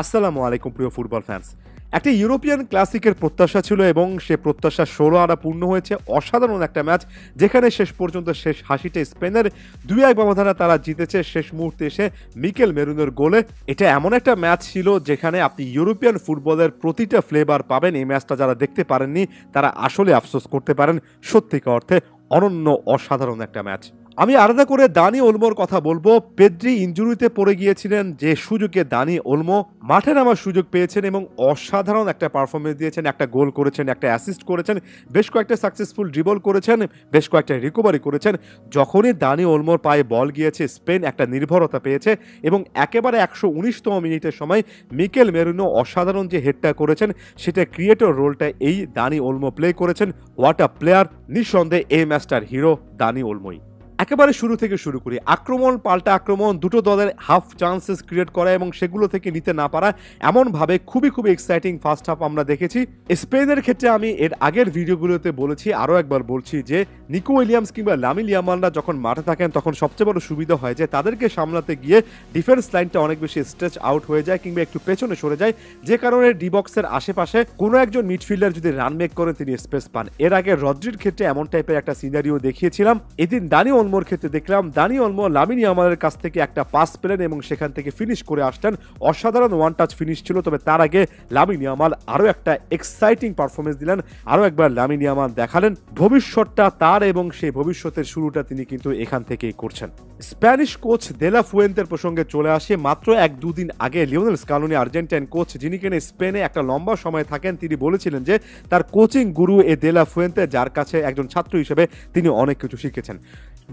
আসসালামু আলাইকুম প্রিয় ফুটবল ফ্যান্স। একটা ইউরোপিয়ান ক্লাসিকের প্রত্যাশা ছিল এবং সে প্রত্যাশা ১৬ আনা পূর্ণ হয়েছে। অসাধারণ একটা ম্যাচ, যেখানে শেষ পর্যন্ত শেষ হাসিটা স্পেনের ২-১ ব্যবধানে তারা জিতেছে শেষ মুহূর্তে এসে মিকেল মেরিনোর গোলে। এটা এমন একটা ম্যাচ ছিল যেখানে আপনি ইউরোপিয়ান ফুটবলের প্রতিটা ফ্লেভার পাবেন। এই ম্যাচটা যারা দেখতে পারেননি তারা আসলে আফসোস করতে পারেন। সত্যিকার অর্থে অনন্য অসাধারণ একটা ম্যাচ। আমি আলাদা করে দানি ওলমোর কথা বলবো। পেদ্রি ইনজুরিতে পড়ে গিয়েছিলেন, যে সুযোগে দানি ওলমো মাঠে নামার সুযোগ পেয়েছেন এবং অসাধারণ একটা পারফরমেন্স দিয়েছেন। একটা গোল করেছেন, একটা অ্যাসিস্ট করেছেন, বেশ কয়েকটা সাকসেসফুল ড্রিবল করেছেন, বেশ কয়েকটা রিকভারি করেছেন। যখনই দানি ওলমোর পায়ে বল গিয়েছে স্পেন একটা নির্ভরতা পেয়েছে এবং একেবারে ১১৯তম মিনিটের সময় মিকেল মেরিনো অসাধারণ যে হেডটা করেছেন সেটা ক্রিয়েটর রোলটা এই দানি ওলমো প্লে করেছেন। What a player! নিঃসন্দেহে এই ম্যাচটার হিরো দানি ওলমোই। একেবারে শুরু থেকে শুরু করি। আক্রমণ পাল্টা আক্রমণ, দুটো দলের হাফ চান্সেস ক্রিয়েট করা এবং সেগুলো থেকে নিতে না পারা, এমনভাবে খুবই এক্সাইটিং ফার্স্ট হাফ আমরা দেখেছি। স্পেনের ক্ষেত্রে আমি এর আগের ভিডিওগুলোতে বলেছি, আরও একবার বলছি যে নিকো উইলিয়ামস কিংবা লামিন ইয়ামালরা যখন মাঠে থাকেন তখন সবচেয়ে বড় সুবিধা হয় যে তাদেরকে সামলাতে গিয়ে ডিফেন্স লাইনটা অনেক বেশি স্ট্রেচ আউট হয়ে যায় কিংবা একটু পেছনে সরে যায়, যে কারণে ডি বক্সের আশেপাশে কোনো একজন মিডফিল্ডার যদি রান মেক করেন তিনি স্পেস পান। এর আগে রদ্রির ক্ষেত্রে এমন টাইপের একটা সিনারিও দেখিয়েছিলাম। এদিন দানি ওলমোর ক্ষেত্রে দেখলাম দানি ওলমো লামিন ইয়ামালের কাছ থেকে একটা পাস পেলেন এবং সেখান থেকে ফিনিশ করে আসতেন। অসাধারণ ওয়ান টাচ ফিনিশ ছিল। তবে তার আগে লামিন ইয়ামাল আরও একটা এক্সাইটিং পারফরমেন্স দিলেন। আরও একবার লামিন ইয়ামাল দেখালেন ভবিষ্যৎটা তার এবং সেই ভবিষ্যতের শুরুটা তিনি কিন্তু এখান থেকেই করছেন। স্প্যানিশ কোচ দে লা ফুয়েন্তের প্রসঙ্গে চলে আসে। মাত্র ১-২ দিন আগে লিওনেল স্কালোনি আর্জেন্টাইন কোচ, যিনি কিনা স্পেনে একটা লম্বা সময় থাকেন, তিনি বলেছিলেন যে তার কোচিং গুরু এ দে লা ফুয়েন্তে, যার কাছে একজন ছাত্র হিসেবে তিনি অনেক কিছু শিখেছেন।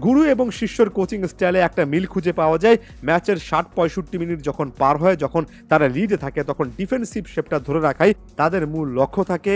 গুরু এবং শিষ্যর কোচিং স্টাইলে একটা মিল খুঁজে পাওয়া যায়। ম্যাচের ৬০-৬৫ মিনিট যখন পার হয়, যখন তারা লিডে থাকে, তখন ডিফেন্সিভ শেপটা ধরে রাখাই তাদের মূল লক্ষ্য থাকে।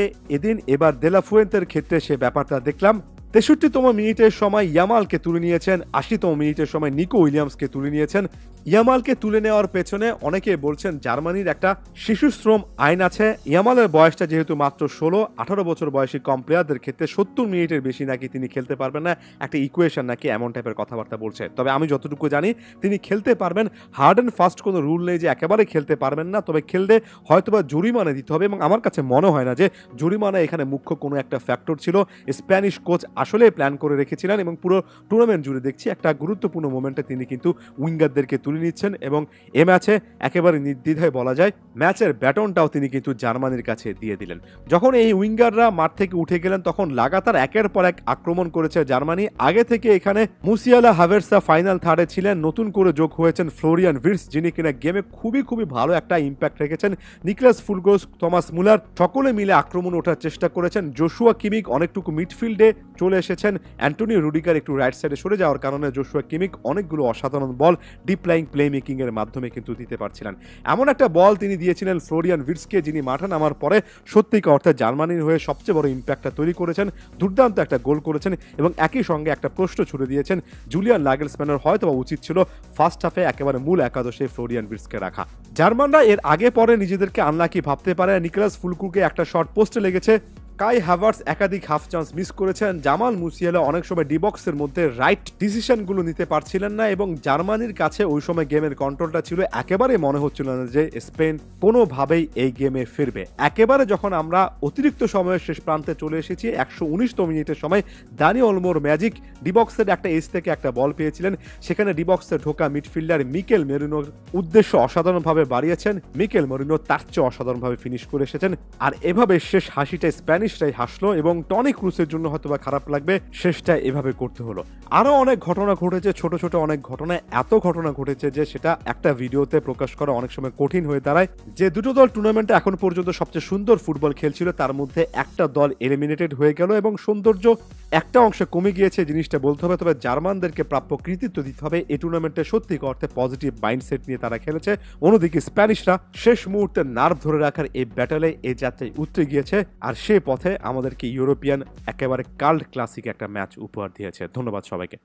এবার দে লা ফুয়েন্তের ক্ষেত্রে সে ব্যাপারটা দেখলাম। ৬৩তম মিনিটের সময় ইয়ামালকে তুলে নিয়েছেন, ৮০তম মিনিটের সময় নিকো উইলিয়ামসকে তুলে নিয়েছেন। ইয়ামালকে তুলে নেওয়ার পেছনে অনেকে বলছেন জার্মানির একটা শিশু শ্রম আইন আছে। ইয়ামালের বয়সটা যেহেতু মাত্র ১৬-১৮ বছর বয়সী কম প্লেয়ারদের ক্ষেত্রে ৭০ মিনিটের বেশি নাকি তিনি খেলতে পারবেন না, একটা ইকুয়েশন নাকি এমন টাইপের কথাবার্তা বলছে। তবে আমি যতটুকু জানি তিনি খেলতে পারবেন। হার্ড অ্যান্ড ফাস্ট কোনো রুল নেই যে একেবারে খেলতে পারবেন না, তবে খেললে হয়তোবা জরিমানা দিতে হবে এবং আমার কাছে মনে হয় না যে জরিমানা এখানে মুখ্য কোনো একটা ফ্যাক্টর ছিল। স্প্যানিশ কোচ আসলে প্ল্যান করে রেখেছিলেন এবং পুরো টুর্নামেন্ট জুড়ে দেখছি একটা গুরুত্বপূর্ণ মোমেন্টে তিনি কিন্তু উইঙ্গারদেরকে তুলে নিচ্ছেন এবং এ ম্যাচে একেবারে নির্দ্বিধায় বলা যায় ম্যাচের ব্যাটনটাও তিনি কিন্তু জার্মানির কাছে দিয়ে দিলেন। যখন এই উইঙ্গাররা মাঠ থেকে উঠে গেলেন তখন লাগাতার একের পর এক আক্রমণ করেছে জার্মানি। আগে থেকে এখানে মুসিয়ালা হাভের্সা ফাইনাল থার্ডে ছিলেন, নতুন করে যোগ হয়েছেন ফ্লোরিয়ান ভির্টস, যিনি কিনা গেমে খুবই ভালো একটা ইম্প্যাক্ট রেখেছেন। নিকলাস ফুলগ্রোস, থমাস মুলার সকলে মিলে আক্রমণ ওঠার চেষ্টা করেছেন। জোশুয়া কিমিক অনেকটুকু মিডফিল্ডে চলে এসেছেন। অ্যান্টনিও রুডিগার একটু রাইট সাইডে সরে যাওয়ার কারণে জোশুয়া কিমিক অনেকগুলো অসাধারণ বল ডিপ লাইং প্লে মেকিং এর মাধ্যমে কিন্তু দিতে পারছিলেন। এমন একটা বল তিনি দিয়েছিলেন ফ্লোরিয়ান ভির্টসকে, যিনি মাঠে নামার পরে সত্যিকার অর্থে জার্মানির হয়ে সবচেয়ে বড় ইম্প্যাক্টটা তৈরি করেছেন। দুর্দান্ত একটা গোল করেছেন এবং একই সঙ্গে একটা প্রশ্ন ছুড়ে দিয়েছেন জুলিয়ান নাগেলসম্যানের হয়তোবা উচিত ছিল ফার্স্ট হাফে একেবারে মূল একাদশে ফ্লোরিয়ান ভির্টসকে রাখা। জার্মানরা এর আগে পরে নিজেদেরকে আনলাকি ভাবতে পারে। নিকলাস ফুলকুকে একটা শট পোস্টে লেগেছে। কাই হ্যাভার্টস একাধিক হাফ চান্স মিস করেছেন। জামাল মুসিয়ালা অনেক সময় ডিবক্সের মধ্যে রাইট ডিসিশনগুলো নিতে পারছিলেন না এবং জার্মানির কাছে ওই সময় গেমের কন্ট্রোলটা ছিল। একেবারে মনে হচ্ছিল না যে স্পেন কোনোভাবেই এই গেমে ফিরবে। একেবারে যখন আমরা অতিরিক্ত সময়ের শেষ প্রান্তে চলে এসেছি ১১৯তম মিনিটের সময় দানি ওলমোর ম্যাজিক, ডিবক্সের একটা এজ থেকে একটা বল পেয়েছিলেন, সেখানে ডিবক্সে ঢোকা মিডফিল্ডার মিকেল মেরিনোর উদ্দেশ্য অসাধারণভাবে বাড়িয়েছেন। মিকেল মেরিনো তার চেয়ে অসাধারণভাবে ফিনিশ করে এসেছেন। আর এভাবে শেষ হাসিটা স্প্যানিশরাই হাসলো এবং টনি ক্রুসের জন্য হয়তোবা খারাপ লাগবে শেষটা এভাবে করতে হলো। আরো অনেক ঘটনা ঘটেছে, ছোট অনেক ঘটনা, এত ঘটনা ঘটেছে যে সেটা একটা ভিডিওতে প্রকাশ করা অনেক সময় কঠিন হয়ে দাঁড়ায়। যে দুটো দল টুর্নামেন্টে এখন পর্যন্ত সবচেয়ে সুন্দর ফুটবল খেলছিল তার মধ্যে একটা দল এলিমিনেটেড হয়ে গেল এবং সৌন্দর্য একটা অংশে কমে গিয়েছে, জিনিসটা বলতে হবে। তবে জার্মানদেরকে প্রাপ্য কৃতিত্ব দিতে হবে। এই টুর্নামেন্টে সত্যিকার অর্থে পজিটিভ মাইন্ডসেট নিয়ে তারা খেলেছে। অন্যদিকে স্প্যানিশরা শেষ মুহূর্তে নার্ভ ধরে রাখার এই ব্যাটেলে এই যাত্রায় উতরে গিয়েছে আর সে পথে আমাদেরকে ইউরোপিয়ান একেবারে কাল্ট ক্লাসিক একটা ম্যাচ উপহার দিয়েছে। ধন্যবাদ সবাইকে।